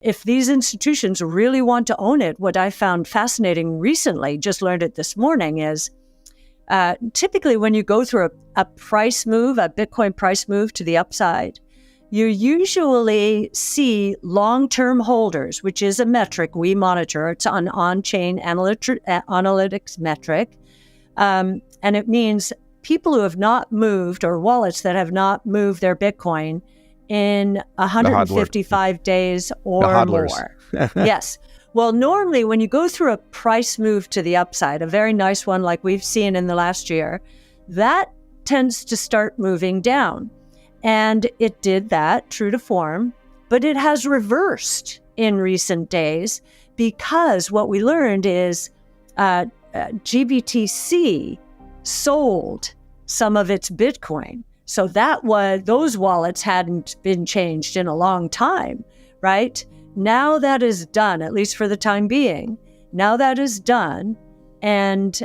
If these institutions really want to own it, what I found fascinating recently, just learned it this morning, is typically when you go through a price move, a Bitcoin price move to the upside, you usually see long-term holders, which is a metric we monitor. It's an on-chain analytics metric. And it means people who have not moved, or wallets that have not moved their Bitcoin in 155 days or more. Yes. Well, normally when you go through a price move to the upside, a very nice one like we've seen in the last year, that tends to start moving down. And it did that, true to form, but it has reversed in recent days because what we learned is GBTC sold some of its Bitcoin. So those wallets hadn't been changed in a long time, right? Now that is done, at least for the time being. Now that is done, and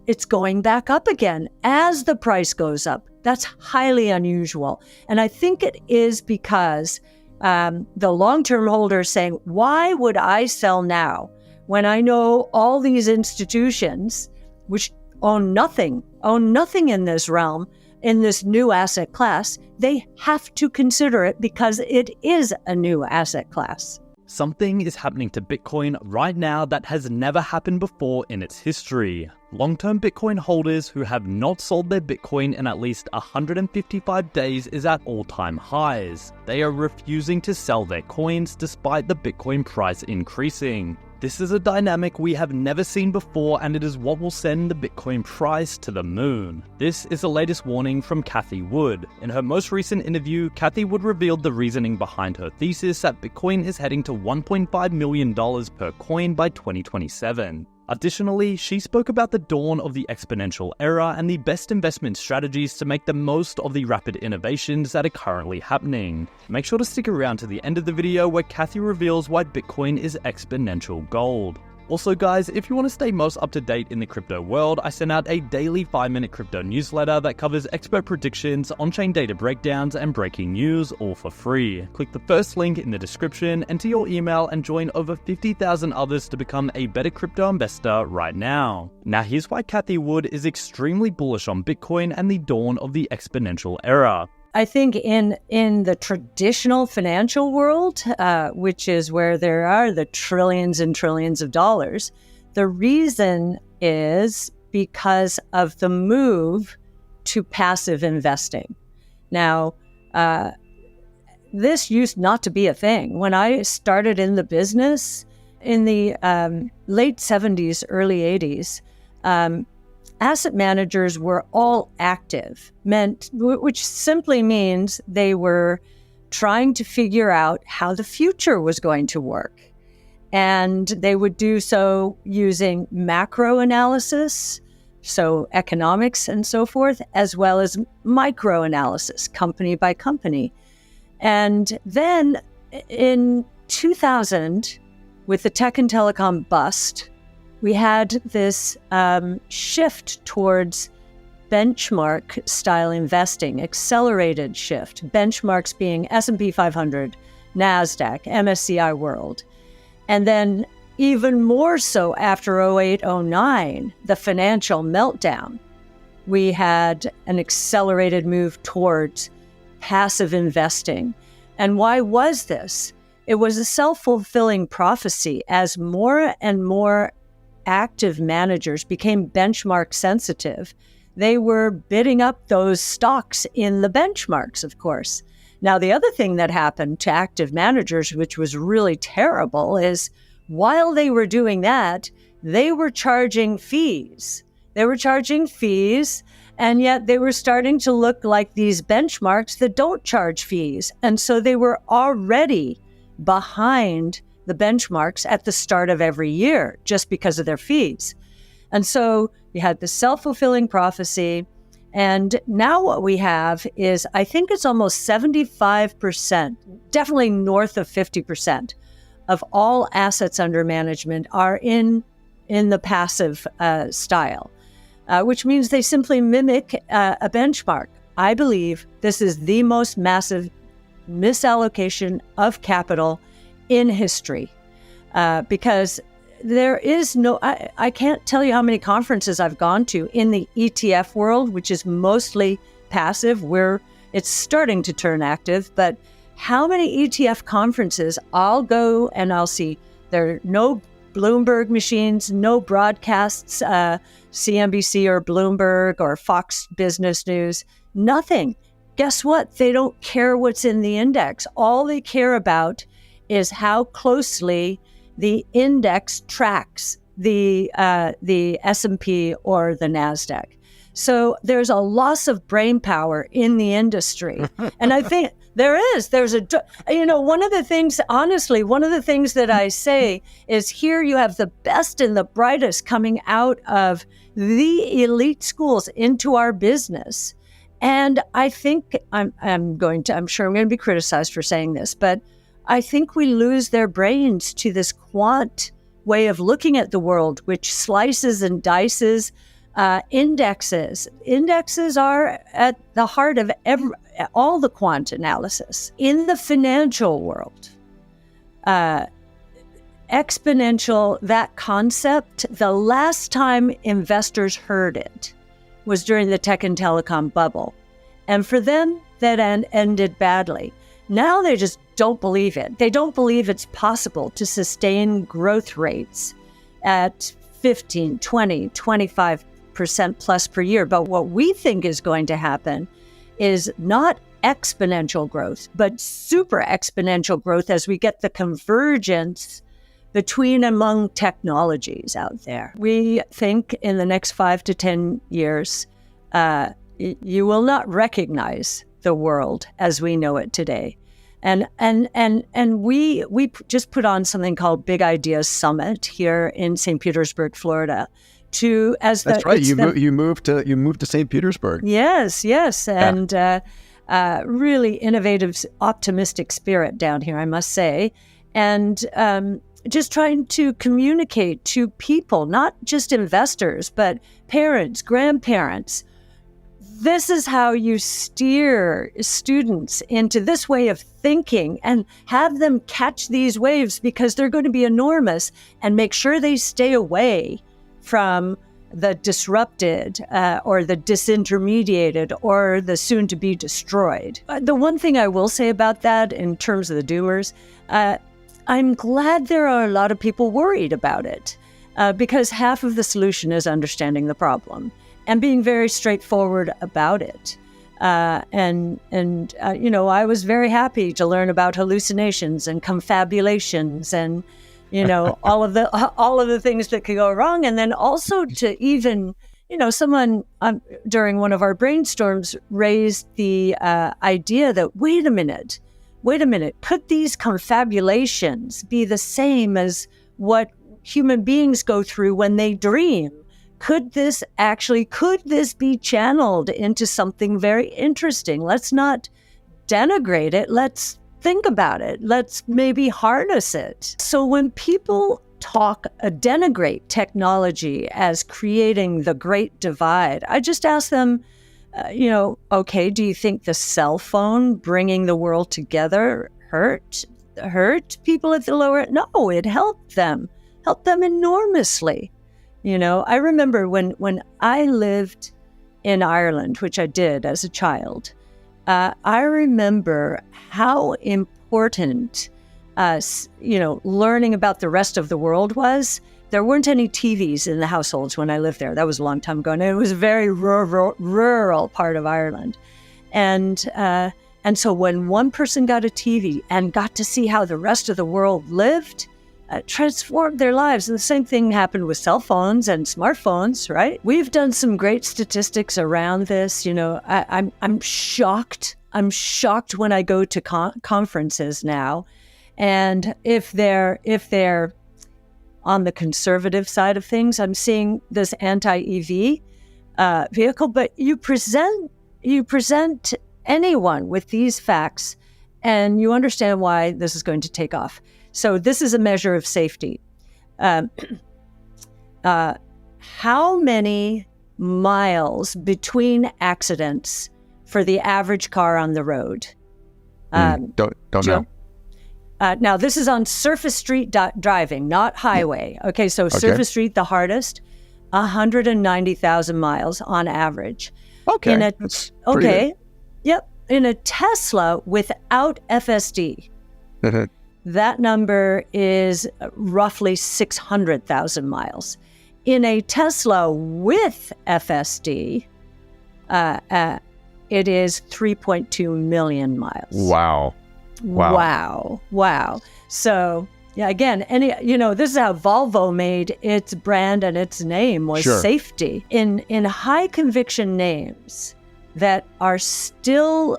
it's going back up again as the price goes up. That's highly unusual. And I think it is because the long-term holder is saying, why would I sell now when I know all these institutions, which own nothing in this realm, in this new asset class, they have to consider it because it is a new asset class. Something is happening to Bitcoin right now that has never happened before in its history. Long-term Bitcoin holders who have not sold their Bitcoin in at least 155 days is at all-time highs. They are refusing to sell their coins despite the Bitcoin price increasing. This is a dynamic we have never seen before, and it is what will send the Bitcoin price to the moon. This is the latest warning from Cathie Wood. In her most recent interview, Cathie Wood revealed the reasoning behind her thesis that Bitcoin is heading to $1.5 million per coin by 2027. Additionally, she spoke about the dawn of the exponential era and the best investment strategies to make the most of the rapid innovations that are currently happening. Make sure to stick around to the end of the video where Cathie reveals why Bitcoin is exponential gold. Also guys, if you want to stay most up to date in the crypto world, I send out a daily 5-minute crypto newsletter that covers expert predictions, on-chain data breakdowns, and breaking news, all for free. Click the first link in the description, enter your email, and join over 50,000 others to become a better crypto investor right now. Now here's why Cathie Wood is extremely bullish on Bitcoin and the dawn of the exponential era. I think in the traditional financial world, which is where there are the trillions and trillions of dollars, the reason is because of the move to passive investing. Now, this used not to be a thing. When I started in the business in the late 70s, early 80s, asset managers were all active, which simply means they were trying to figure out how the future was going to work. And they would do so using macro analysis, so economics and so forth, as well as micro analysis, company by company. And then in 2000, with the tech and telecom bust, we had this shift towards benchmark style investing, accelerated shift, benchmarks being S&P 500, NASDAQ, MSCI World. And then even more so after 08-09, the financial meltdown, we had an accelerated move towards passive investing. And why was this? It was a self-fulfilling prophecy as more and more active managers became benchmark sensitive. They were bidding up those stocks in the benchmarks, of course. Now, the other thing that happened to active managers, which was really terrible, is while they were doing that, they were charging fees. And yet they were starting to look like these benchmarks that don't charge fees. And so they were already behind the benchmarks at the start of every year just because of their fees. And so you had the self-fulfilling prophecy. And now what we have is, I think it's almost 75%, definitely north of 50% of all assets under management are in the passive style, which means they simply mimic a benchmark. I believe this is the most massive misallocation of capital in history, because there is no, I can't tell you how many conferences I've gone to in the ETF world, which is mostly passive, where it's starting to turn active, but how many ETF conferences I'll go and I'll see there are no Bloomberg machines, no broadcasts, CNBC or Bloomberg or Fox Business News, nothing. Guess what? They don't care what's in the index. All they care about is how closely the index tracks the S&P or the NASDAQ. So there's a loss of brain power in the industry. And I think there's one of the things that I say is here you have the best and the brightest coming out of the elite schools into our business. And I think I'm sure I'm going to be criticized for saying this, but I think we lose their brains to this quant way of looking at the world, which slices and dices indexes. Indexes are at the heart of all the quant analysis. In the financial world, exponential, that concept, the last time investors heard it was during the tech and telecom bubble. And for them, that ended badly. Now they just don't believe it. They don't believe it's possible to sustain growth rates at 15, 20, 25% plus per year. But what we think is going to happen is not exponential growth, but super exponential growth as we get the convergence between and among technologies out there. We think in the next 5 to 10 years, you will not recognize the world as we know it today. And we just put on something called Big Ideas Summit here in St. Petersburg, Florida. That's right. You moved to St. Petersburg. Yes, and really innovative, optimistic spirit down here, I must say, and just trying to communicate to people, not just investors, but parents, grandparents. This is how you steer students into this way of thinking and have them catch these waves because they're going to be enormous, and make sure they stay away from the disrupted or the disintermediated or the soon to be destroyed. The one thing I will say about that in terms of the doomers, I'm glad there are a lot of people worried about it because half of the solution is understanding the problem and being very straightforward about it. I was very happy to learn about hallucinations and confabulations and all of the things that could go wrong, and then also to even someone during one of our brainstorms raised the idea that wait a minute, could these confabulations be the same as what human beings go through when they dream? Could this be channeled into something very interesting? Let's not denigrate it. Let's think about it. Let's maybe harness it. So when people denigrate technology as creating the great divide, I just ask them, okay, do you think the cell phone bringing the world together hurt people at the lower end? No, it helped them enormously. I remember when I lived in Ireland, which I did as a child, I remember how important, learning about the rest of the world was. There weren't any TVs in the households when I lived there. That was a long time ago, and it was a very rural part of Ireland. And so when one person got a TV and got to see how the rest of the world lived, transformed their lives. And the same thing happened with cell phones and smartphones, right? We've done some great statistics around this. I'm shocked. I'm shocked when I go to conferences now. And if they're on the conservative side of things, I'm seeing this anti-EV vehicle, but you present anyone with these facts and you understand why this is going to take off. So this is a measure of safety. How many miles between accidents for the average car on the road? Don't know. Now, this is on surface street driving, not highway. Okay, so surface street, the hardest, 190,000 miles on average. Okay. Yep. In a Tesla without FSD, that number is roughly 600,000 miles. In a Tesla with FSD, it is 3.2 million miles. Wow. So, yeah, again, this is how Volvo made its brand and its name was safety. In high conviction names that are still,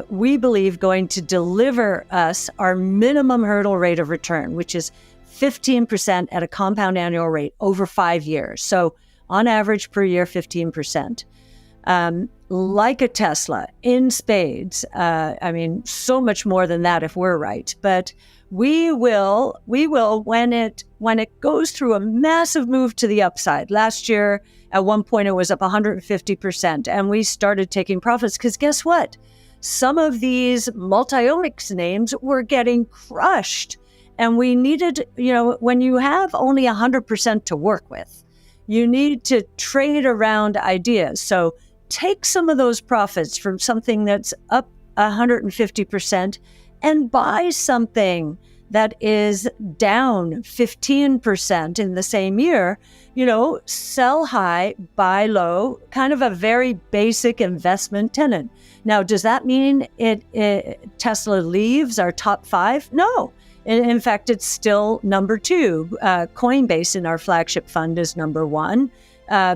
we believe, going to deliver us our minimum hurdle rate of return, which is 15% at a compound annual rate over 5 years. So on average per year, 15%. Like a Tesla in spades. So much more than that if we're right. But we will when it goes through a massive move to the upside. Last year, at one point, it was up 150%, and we started taking profits because guess what? Some of these multi-omics names were getting crushed, and we needed, when you have only 100% to work with, you need to trade around ideas. So take some of those profits from something that's up 150% and buy something that is down 15% in the same year. Sell high, buy low, kind of a very basic investment tenet. Now, does that mean Tesla leaves our top 5? No. In fact, it's still number 2. Coinbase in our flagship fund is number 1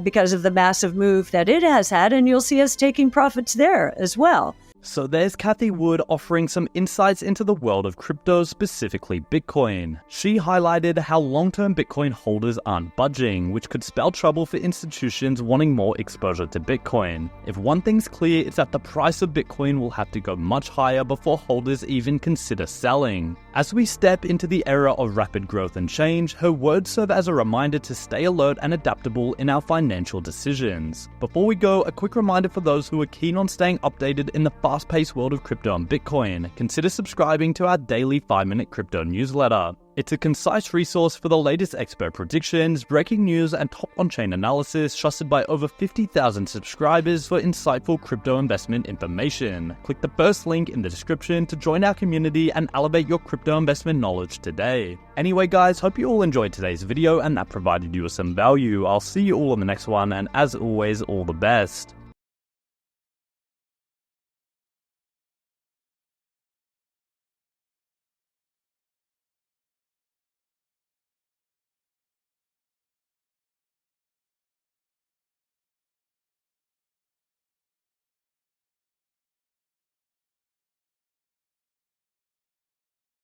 because of the massive move that it has had, and you'll see us taking profits there as well. So there's Cathie Wood offering some insights into the world of crypto, specifically Bitcoin. She highlighted how long-term Bitcoin holders aren't budging, which could spell trouble for institutions wanting more exposure to Bitcoin. If one thing's clear, it's that the price of Bitcoin will have to go much higher before holders even consider selling. As we step into the era of rapid growth and change, her words serve as a reminder to stay alert and adaptable in our financial decisions. Before we go, a quick reminder for those who are keen on staying updated in the fast-paced world of crypto and Bitcoin. Consider subscribing to our daily 5-minute crypto newsletter. It's a concise resource for the latest expert predictions, breaking news, and top on-chain analysis, trusted by over 50,000 subscribers for insightful crypto investment information. Click the first link in the description to join our community and elevate your crypto investment knowledge today. Anyway guys, hope you all enjoyed today's video and that provided you with some value. I'll see you all in the next one, and as always, all the best.